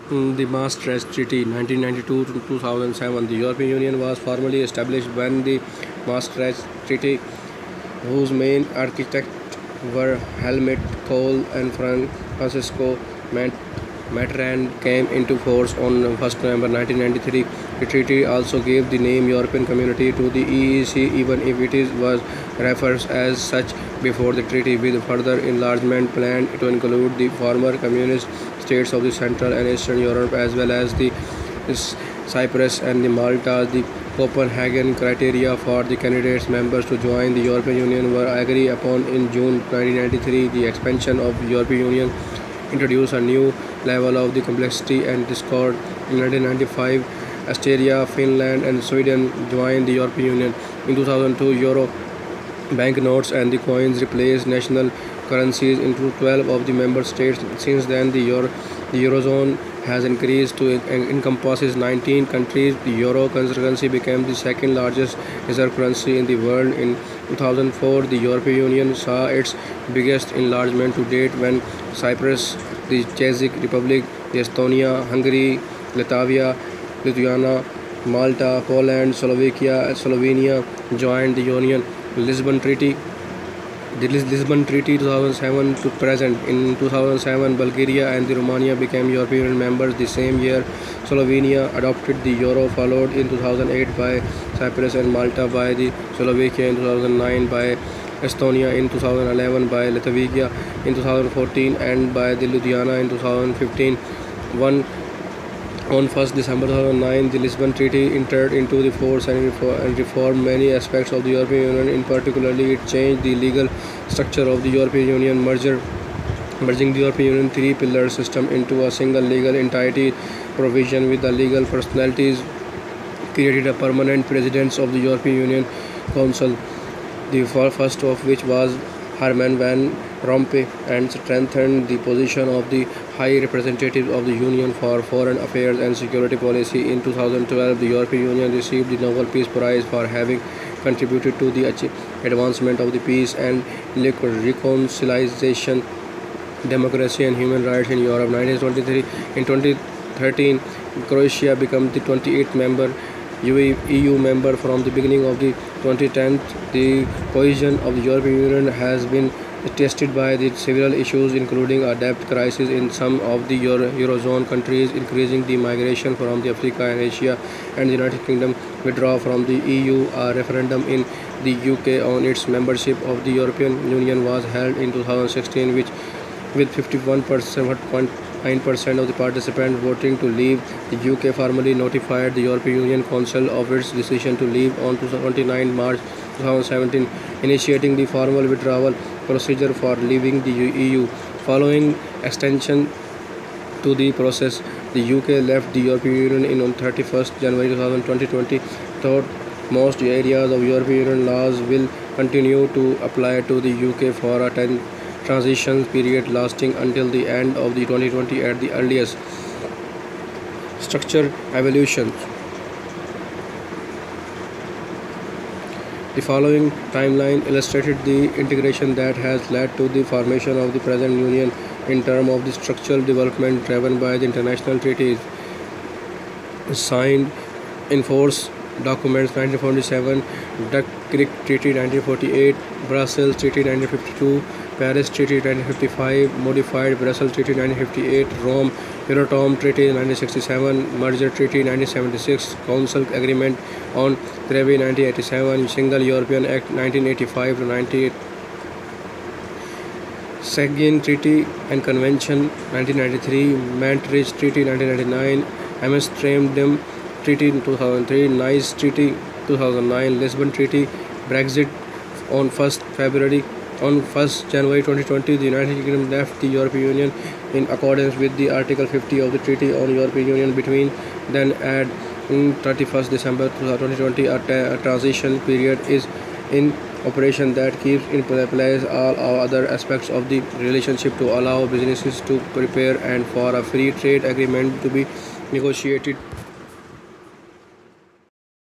The Maastricht Treaty 1992 to 2007. The European Union was formally established when the Maastricht Treaty, whose main architects were Helmut Kohl and Francisco Mitterrand, came into force on 1st November 1993. The treaty also gave the name European Community to the EEC, even if it was referred as such before the treaty, with further enlargement planned to include the former communist states of the Central and Eastern Europe as well as the Cyprus and the Malta. The Copenhagen criteria for the candidates members to join the European Union were agreed upon in June 1993. The expansion of the European Union introduced a new level of the complexity and discord. In 1995, Austria, Finland, and Sweden joined the European Union. In 2002, Euro banknotes and the coins replaced national currencies in 12 of the member states. Since then, the Eurozone has increased to encompasses 19 countries. The Euro currency became the second largest reserve currency in the world. In 2004, the European Union saw its biggest enlargement to date when Cyprus, the Czech Republic, Estonia, Hungary, Lithuania, Malta, Poland, Slovenia joined the Union. Lisbon Treaty. The Lisbon Treaty 2007 to present. In 2007, Bulgaria and the Romania became European Union members. The same year, Slovenia adopted the euro, followed in 2008 by Cyprus and Malta, by the Slovakia in 2009, by Estonia in 2011, by Latvia in 2014, and by the Lithuania in 2015. On 1st December 2009, the Lisbon Treaty entered into the force and reformed many aspects of the European Union. In particular, it changed the legal structure of the European Union, merging the European Union three-pillar system into a single legal entity. Provision with the legal personalities created a permanent presidents of the European Union Council, the first of which was Herman Van Rompuy, and strengthened the position of the High Representative of the Union for Foreign Affairs and Security Policy. In 2012, the European Union received the Nobel Peace Prize for having contributed to the advancement of the peace and reconciliation, democracy and human rights in Europe. 1923. In 2013, Croatia became the 28th member EU member from the beginning of the 2010s. The cohesion of the European Union has been tested by the several issues, including a debt crisis in some of the Eurozone countries, increasing the migration from the Africa and Asia, and the United Kingdom withdraw from the EU. A referendum in the UK on its membership of the European Union was held in 2016, which with 51.9% of the participants voting to leave. The UK formally notified the European Union Council of its decision to leave on 29 March 2017, initiating the formal withdrawal procedure for leaving the EU. Following extension to the process, the UK left the European Union on 31st January 2020. Third, most areas of European Union laws will continue to apply to the UK for a transition period lasting until the end of the 2020 at the earliest. Structure evolution. The following timeline illustrated the integration that has led to the formation of the present Union in terms of the structural development driven by the international treaties. Signed, enforced documents 1947, Duck Creek Treaty 1948, Brussels Treaty 1952, Paris Treaty 1955, modified Brussels Treaty 1958, Rome Euratom Treaty 1967, Merger Treaty 1976, Council Agreement on Treaty 1987, Single European Act 1985 to 98, Schengen Treaty and Convention 1993, Maastricht Treaty 1999, Amsterdam Treaty 2003, Nice Treaty 2009, Lisbon Treaty, Brexit on 1st January 2020, the United Kingdom left the European Union in accordance with the Article 50 of the Treaty on European Union. Between then and 31st December 2020, a transition period is in operation that keeps in place all other aspects of the relationship to allow businesses to prepare and for a free trade agreement to be negotiated.